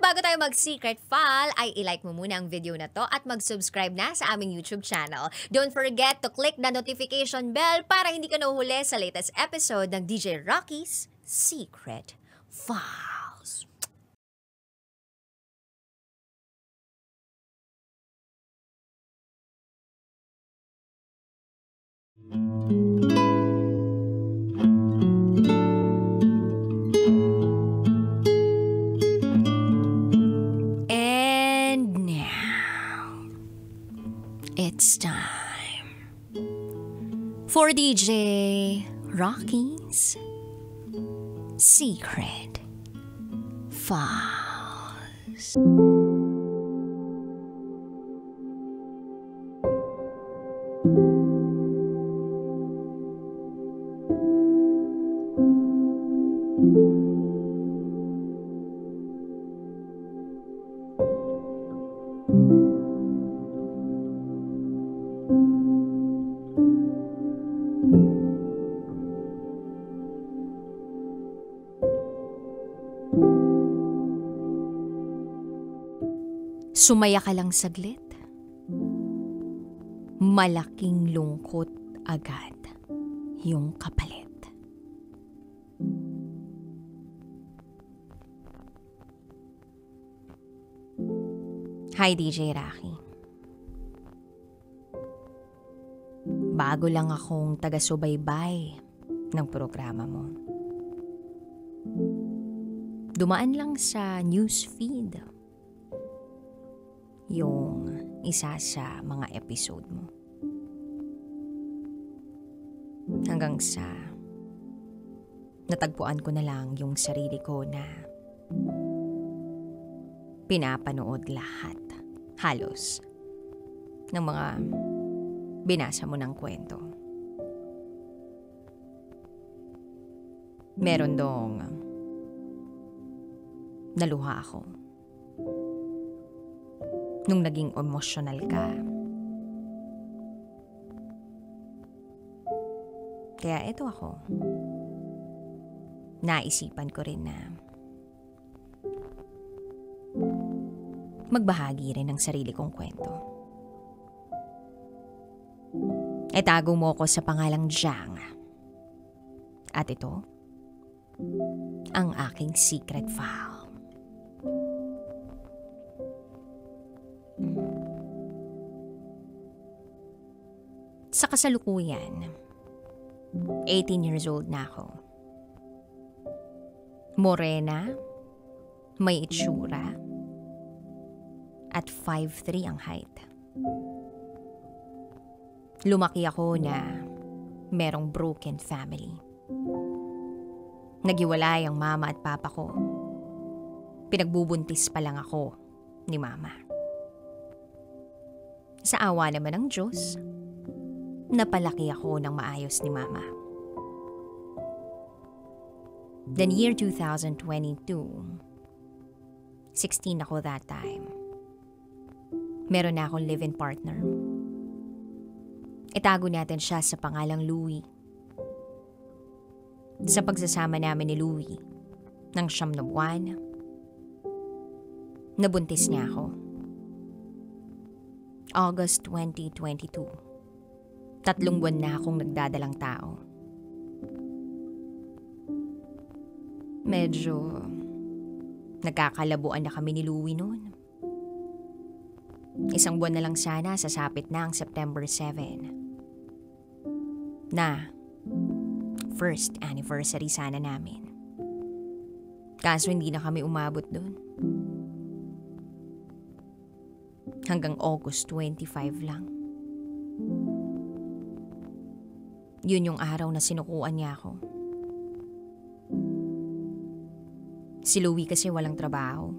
bago tayo mag-secret file, ay ilike mo muna ang video na to at mag-subscribe na sa aming YouTube channel. Don't forget to click the notification bell para hindi ka nahuhuli sa latest episode ng DJ Rocky's Secret Files. And now, it's time for DJ Rocky's Secret Files. Sumaya ka lang saglit. Malaking lungkot agad yung kapalit. Hi DJ Rocky. Bago lang akong taga-subaybay ng programa mo. Dumaan lang sa newsfeed yung isa sa mga episode mo. Hanggang sa natagpuan ko na lang yung sarili ko na pinapanood lahat, halos, ng mga binasa mo ng kwento. Meron dong naluha ako nung naging emosyonal ka. Kaya eto ako. Naisipan ko rin na magbahagi rin ng sarili kong kwento. Itago mo ko sa pangalang Jang. At ito, ang aking secret file. Sa kasalukuyan, 18 years old na ako. Morena, may itsura, at 5'3" ang height. Lumaki ako na merong broken family. Naghiwalay ang mama at papa ko. Pinagbubuntis pa lang ako ni mama. Sa awa naman ng Diyos, napalaki ako ng maayos ni mama. Then year 2022, 16 ako that time. Meron na akong live-in partner. Itago natin siya sa pangalang Louie. Sa pagsasama namin ni Louie, ng 9 na buwan, nabuntis niya ako. August 2022. 3 buwan na akong nagdadalang tao. Medyo nagkakalabuan na kami ni Louie noon. 1 buwan na lang sana, sasapit na ang September 7. Na first anniversary sana namin. Kaso hindi na kami umabot doon. Hanggang August 25 lang. Yun yung araw na sinukuan niya ako. Si Louie kasi walang trabaho.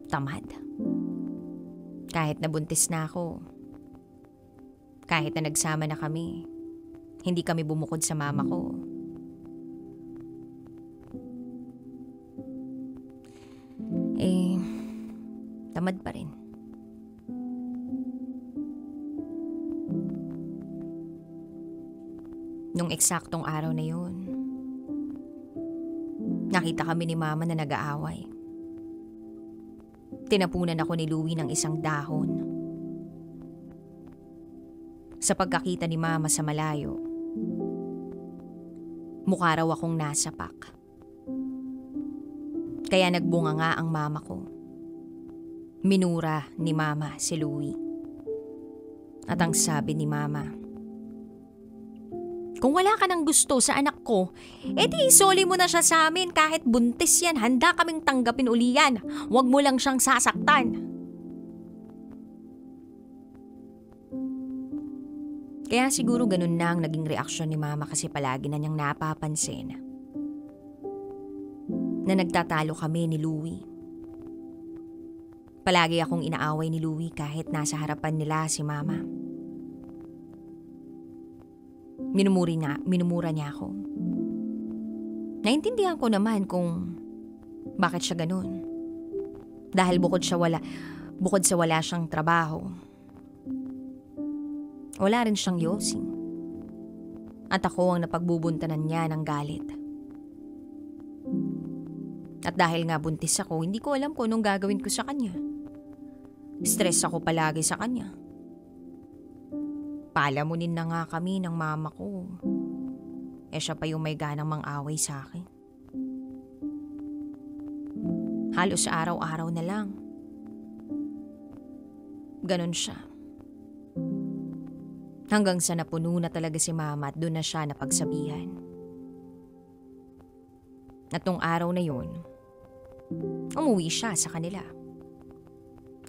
Tamad. Kahit nabuntis na ako, kahit na nagsama na kami, hindi kami bumukod sa mama ko. Tamad pa rin. Nung eksaktong araw na yun, nakita kami ni mama na nag-aaway. Tinapunan ako ni Louie ng isang dahon. Sa pagkakita ni Mama sa malayo, mukha raw akong nasapak. Kaya nagbunga nga ang mama ko. Minura ni Mama si Louie. At ang sabi ni Mama, kung wala ka ng gusto sa anak ko, edi isoli mo na siya sa amin kahit buntis yan. Handa kaming tanggapin uli yan. Huwag mo lang siyang sasaktan. Kaya siguro ganun na ang naging reaksyon ni Mama kasi palagi na niyang napapansin na nagtatalo kami ni Louie. Palagi akong inaaway ni Louie kahit nasa harapan nila si Mama. Minumura niya ako. Naintindihan ko naman kung bakit siya ganun. Dahil bukod sa wala siyang trabaho, wala rin siyang yosing. At ako ang napagbubuntanan niya ng galit. At dahil nga buntis ako, hindi ko alam kung anong gagawin ko sa kanya. Stress ako palagi sa kanya. Palamunin na nga kami ng mama ko. Siya pa yung may ganang mang-away sa akin. Halos araw-araw na lang. Ganon siya. Hanggang sa napuno na talaga si Mama at doon na siya napagsabihan. At nung araw na yun, umuwi siya sa kanila.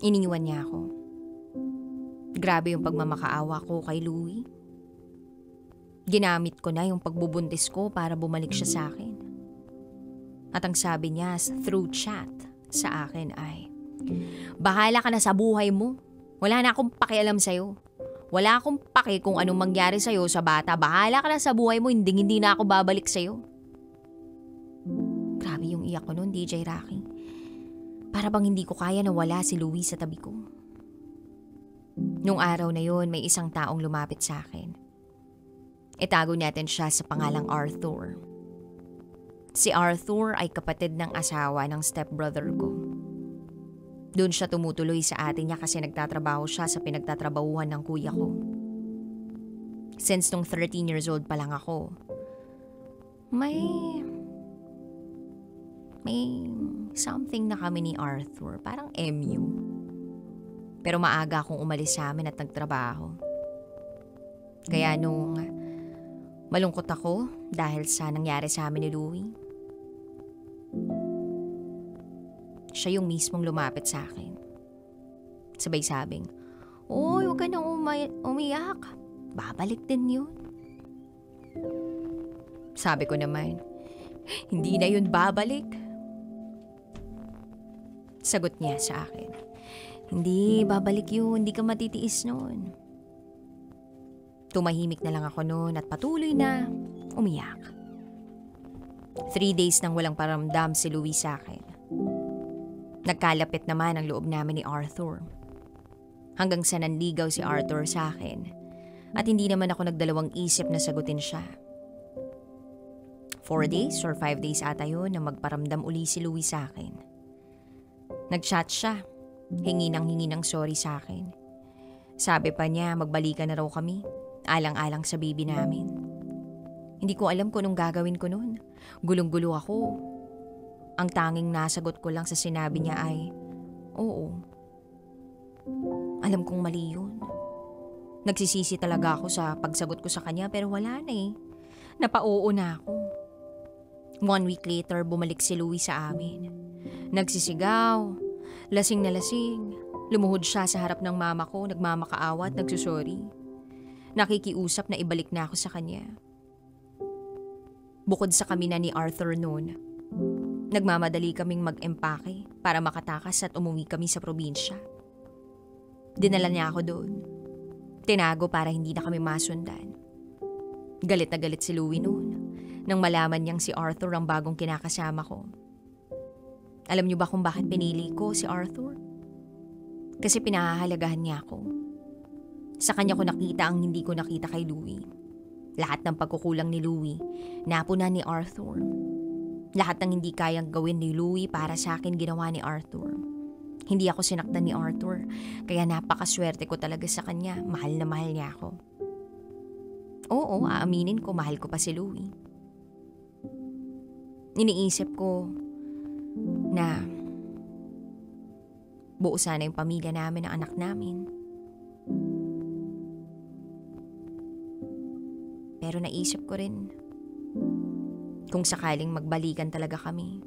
Iniwan niya ako. Grabe yung pagmamakaawa ko kay Louie. Ginamit ko na yung pagbubuntis ko para bumalik siya sa akin. At ang sabi niya through chat sa akin ay, bahala ka na sa buhay mo. Wala na akong pakialam sa'yo. Wala akong paki kung anong mangyari sa'yo sa bata. Bahala ka na sa buhay mo, hindi na ako babalik sa'yo. Grabe yung iyak ko noon, DJ Rocky. Para bang hindi ko kaya na wala si Louie sa tabi ko. Nung araw na yon, may isang taong lumapit sa akin. Itago natin siya sa pangalang Arthur. Si Arthur ay kapatid ng asawa ng stepbrother ko. Doon siya tumutuloy sa atin niya kasi nagtatrabaho siya sa pinagtatrabahuhan ng kuya ko. Since nung 13 years old pa lang ako, may something na kami ni Arthur, parang MU. Pero maaga akong umalis sa amin at nagtrabaho. Kaya nung malungkot ako dahil sa nangyari sa amin ni Louie, siya yung mismong lumapit sa akin. Sabay sabing, "Uy, huwag ka nang umiyak. Babalik din yun." Sabi ko naman, "Hindi na yun babalik." Sagot niya sa akin, "Hindi, babalik yun. Hindi ka matitiis nun." Tumahimik na lang ako noon at patuloy na umiyak. 3 days nang walang paramdam si Louie sa akin. Nagkalapit naman ang loob namin ni Arthur. Hanggang sa nanligaw si Arthur sa akin at hindi naman ako nagdalawang isip na sagutin siya. 4 days or 5 days ata yun na magparamdam uli si Louie sa akin. Nag-chat siya, hingi ng sorry sa akin. Sabi pa niya magbalikan na raw kami, alang-alang sa baby namin. Hindi ko alam kung anong gagawin ko noon. Gulong-gulo ako. Ang tanging nasagot ko lang sa sinabi niya ay, oo. Alam kong mali yun. Nagsisisi talaga ako sa pagsagot ko sa kanya pero wala na eh. Napa-oo na ako. 1 week later, bumalik si Louie sa amin. Nagsisigaw, lasing na lasing. Lumuhod siya sa harap ng mama ko, nagmamakaawa at nagsusorry. Nakikiusap na ibalik na ako sa kanya. Bukod sa kami na ni Arthur noon, nagmamadali kaming mag-empake para makatakas at umuwi kami sa probinsya. Dinala niya ako doon. Tinago para hindi na kami masundan. Galit na galit si Louie noon nang malaman niyang si Arthur ang bagong kinakasama ko. Alam niyo ba kung bakit pinili ko si Arthur? Kasi pinahahalagahan niya ako. Sa kanya ko nakita ang hindi ko nakita kay Louie. Lahat ng pagkukulang ni Louie, napuna ni Arthur. Lahat ng hindi kayang gawin ni Louie para sa akin ginawa ni Arthur. Hindi ako sinaktan ni Arthur, kaya napakaswerte ko talaga sa kanya. Mahal na mahal niya ako. Oo, aaminin ko, mahal ko pa si Louie. Iniisip ko na buo sana yung pamilya namin ng anak namin. Pero naisip ko rin, kung sakaling magbalikan talaga kami,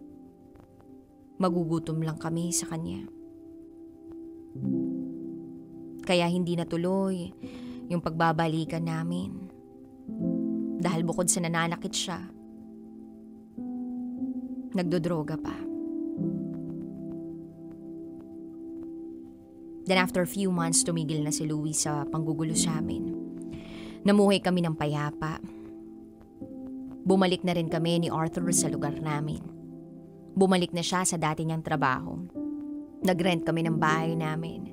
magugutom lang kami sa kanya. Kaya hindi natuloy yung pagbabalikan namin. Dahil bukod sa nananakit siya, nagdodroga pa. Then after a few months, tumigil na si Louie sa panggugulo sa amin. Namuhay kami ng payapa. Bumalik na rin kami ni Arthur sa lugar namin. Bumalik na siya sa dati niyang trabaho. Nag-rent kami ng bahay namin.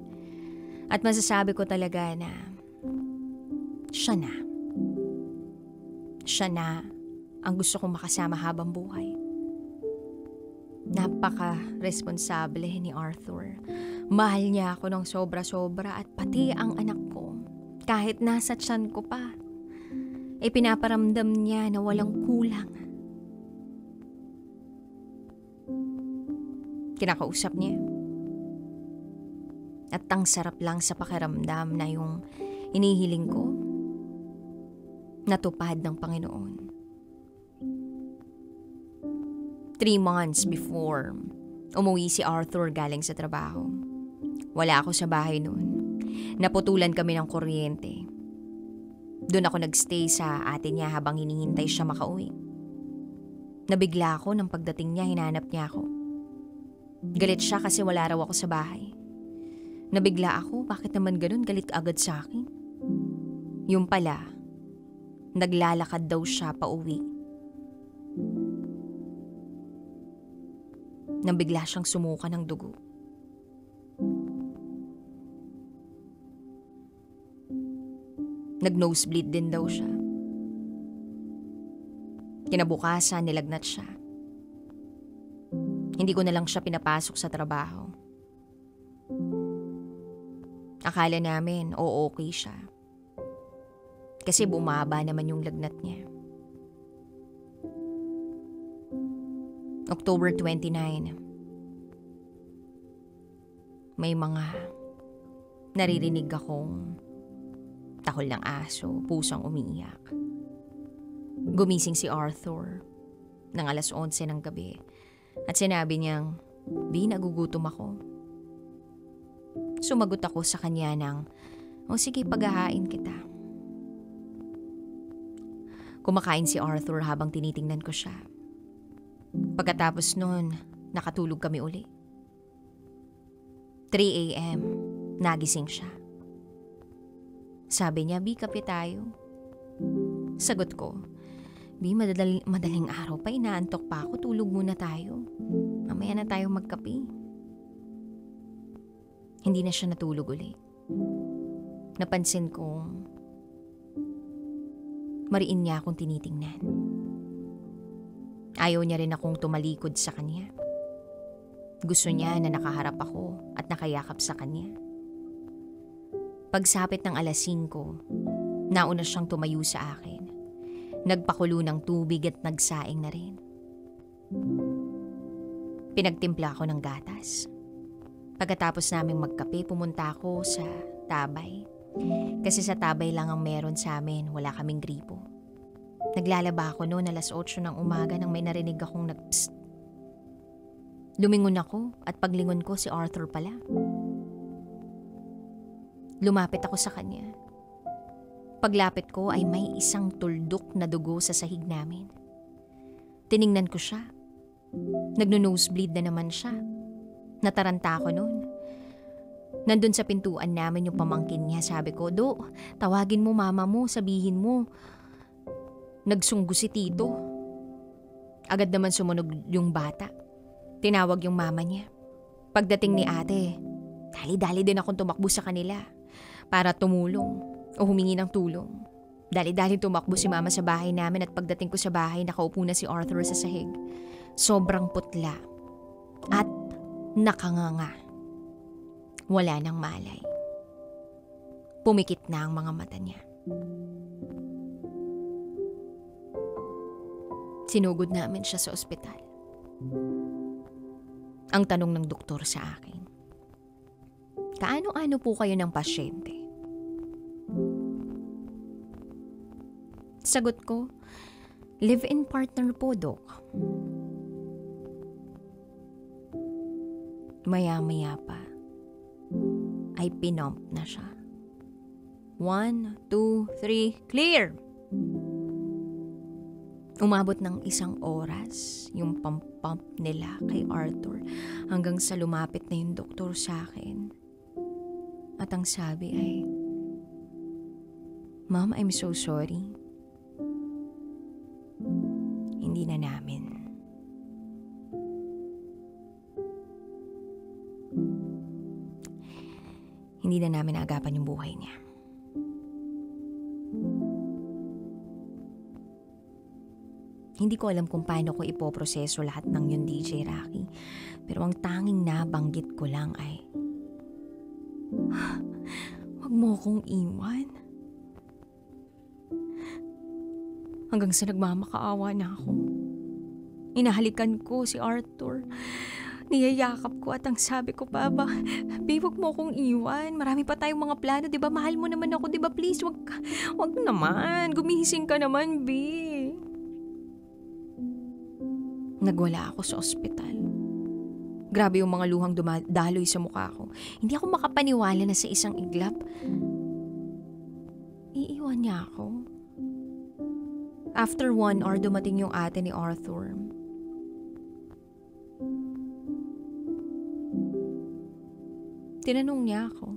At masasabi ko talaga na siya na. Siya na ang gusto kong makasama habang buhay. Napaka-responsable ni Arthur. Mahal niya ako ng sobra-sobra at pati ang anak ko. Kahit nasa tiyan ko pa, pinaparamdam niya na walang kulang. Kinakausap niya. At ang sarap lang sa pakiramdam na yung inihiling ko, natupad ng Panginoon. 3 months before, umuwi si Arthur galing sa trabaho. Wala ako sa bahay noon. Naputulan kami ng kuryente. Doon ako nagstay sa ate niya habang hinihintay siya makauwi. Nabigla ako nang pagdating niya, hinanap niya ako. Galit siya kasi wala raw ako sa bahay. Nabigla ako, bakit naman ganun, galit agad sa akin? Yung pala, naglalakad daw siya pauwi. Nang bigla siyang sumuka ng dugo. Nag-nosebleed din daw siya. Kinabukasan, nilagnat siya. Hindi ko na lang siya pinapasok sa trabaho. Akala namin, okay siya. Kasi bumaba naman yung lagnat niya. October 29. May mga naririnig akong tahol ng aso, pusang umiiyak. Gumising si Arthur ng 11:00 ng gabi at sinabi niyang, "Bi, nagugutom ako." Sumagot ako sa kanya ng, sige, paghahain kita. Kumakain si Arthur habang tinitingnan ko siya. Pagkatapos nun, nakatulog kami uli. 3 a.m., nagising siya. Sabi niya, "Bi, kape tayo." Sagot ko, "Bi, madaling araw pa, inaantok pa ako, tulog muna tayo. Mamaya na tayo magkape." Hindi na siya natulog uli. Napansin kong mariin niya akong tinitingnan. Ayaw niya rin akong tumalikod sa kanya. Gusto niya na nakaharap ako at nakayakap sa kanya. Pagsapit ng 5:00, nauna siyang tumayo sa akin. Nagpakulo ng tubig at nagsaing na rin. Pinagtimpla ako ng gatas. Pagkatapos naming magkape, pumunta ako sa tabay. Kasi sa tabay lang ang meron sa amin, wala kaming gripo. Naglalaba ako noon 8:00 ng umaga nang may narinig akong nag-psst. Lumingon ako at paglingon ko si Arthur pala. Lumapit ako sa kanya. Paglapit ko ay may isang tuldok na dugo sa sahig namin. Tiningnan ko siya. Nagno-nosebleed na naman siya. Nataranta ako noon. Nandun sa pintuan namin yung pamangkin niya. Sabi ko, "Do, tawagin mo mama mo, sabihin mo, nagsunggo si Tito." Agad naman sumunog yung bata. Tinawag yung mama niya. Pagdating ni ate, dali-dali din akong tumakbo sa kanila para tumulong o humingi ng tulong. Dali-dali tumakbo si mama sa bahay namin at pagdating ko sa bahay, nakaupo na si Arthur sa sahig. Sobrang putla at nakanganga. Wala nang malay. Pumikit na ang mga mata niya. Sinugod namin siya sa ospital. Ang tanong ng doktor sa akin, kaano-ano po kayo ng pasyente? Sagot ko, live-in partner po, Dok. Maya-maya pa, ay pinump na siya. 1, 2, 3, clear! Umabot ng 1 oras yung pump nila kay Arthur hanggang sa lumapit na yung doktor sa akin. At ang sabi ay, Ma'am, I'm so sorry. Hindi na namin. Hindi na namin naagapan yung buhay niya. Hindi ko alam kung paano ko ipoproseso lahat ng yun, DJ Rocky. Pero ang tanging nabanggit ko lang ay, wag mo akong iwan. Hanggang sa nagmamakaawa na ako. Inahalikan ko si Arthur. Niyayakap ko at ang sabi ko pa ba, babe, wag mo akong iwan. Marami pa tayong mga plano, di ba? Mahal mo naman ako, di ba? Please, wag naman. Gumihising ka naman, babe. Nagwala ako sa ospital. Grabe yung mga luhang dumadaloy sa mukha ko. Hindi ako makapaniwala na sa isang iglap, iiwan niya ako. After 1 hour, dumating yung ate ni Arthur. Tinanong niya ako.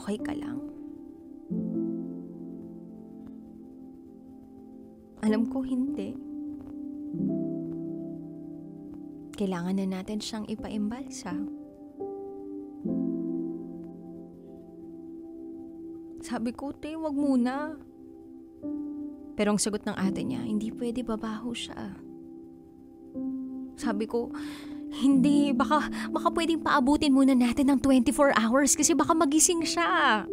Okay ka lang? Alam ko hindi. Kailangan na natin siyang ipaimbalsa. Sabi ko, te, wag muna. Pero ang sagot ng ate niya, hindi pwede, babaho siya. Sabi ko, hindi, baka pwedeng paabutin muna natin ng 24 hours kasi baka magising siya.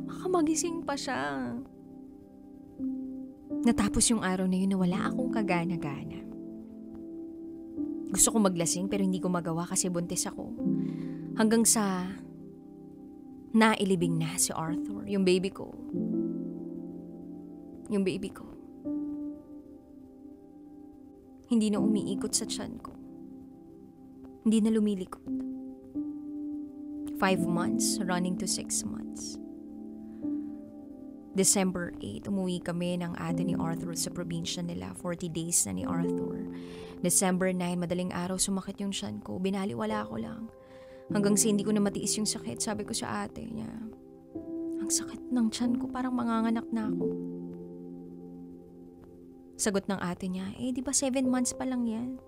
Baka magising pa siya. Natapos yung araw na yun na wala akong kagana-gana. Gusto ko maglasing pero hindi ko magawa kasi buntis ako. Hanggang sa nailibing na si Arthur, yung baby ko. Yung baby ko. Hindi na umiikot sa tiyan ko. Hindi na lumilikot. 5 months, running to 6 months. December 8, umuwi kami ng ate ni Arthur sa probinsya nila. 40 days na ni Arthur. December 9, madaling araw sumakit yung tiyan ko. Binaliwala ko lang. Hanggang sa hindi ko na matiis yung sakit, sabi ko sa ate niya, ang sakit ng tiyan ko, parang manganganak na ako. Sagot ng ate niya, di ba 7 months pa lang yan?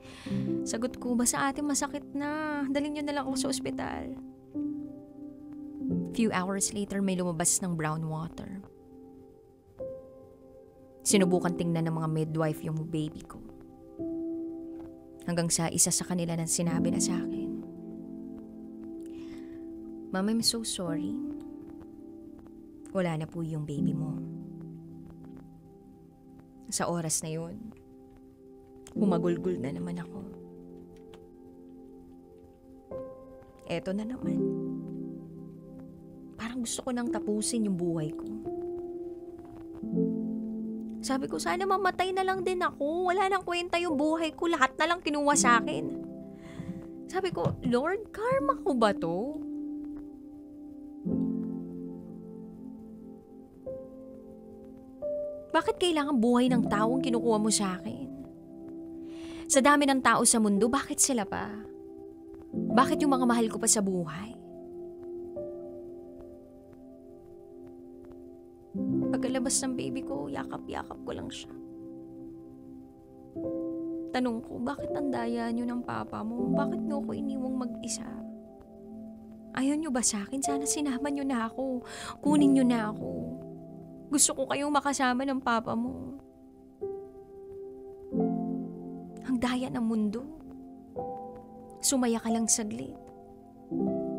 Sagot ko, basta ate masakit na. Dalhin niyo na lang ako sa ospital. Few hours later, may lumabas ng brown water. Sinubukan tingnan ng mga midwife yung baby ko. Hanggang sa isa sa kanila na sinabi na sa akin, Ma'am, I'm so sorry. Wala na po yung baby mo. Sa oras na yun, humagulgul na naman ako. Eto na naman. Parang gusto ko nang tapusin yung buhay ko. Sabi ko, sana mamatay na lang din ako. Wala nang kwenta yung buhay ko. Lahat na lang kinuha sa akin. Sabi ko, Lord, karma ko ba to? Bakit kailangan buhay ng taong kinukuha mo sa akin? Sa dami ng tao sa mundo, bakit sila pa? Bakit yung mga mahal ko pa sa buhay? Pagkalabas ng baby ko, yakap-yakap ko lang siya. Tanong ko, bakit ang daya niyo ng papa mo? Bakit niyo ako iniwang mag-isa? Ayaw nyo ba sa akin? Sana sinama nyo na ako. Kunin nyo na ako. Gusto ko kayong makasama ng papa mo. Ang daya ng mundo. Sumaya ka lang saglit.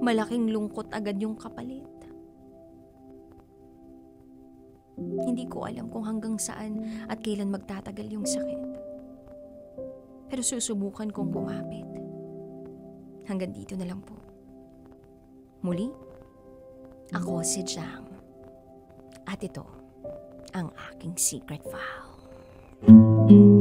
Malaking lungkot agad yung kapalit. Hindi ko alam kung hanggang saan at kailan magtatagal yung sakit. Pero susubukan kong kumapit. Hanggang dito na lang po. Muli, ako si Jang. At ito ang aking secret file.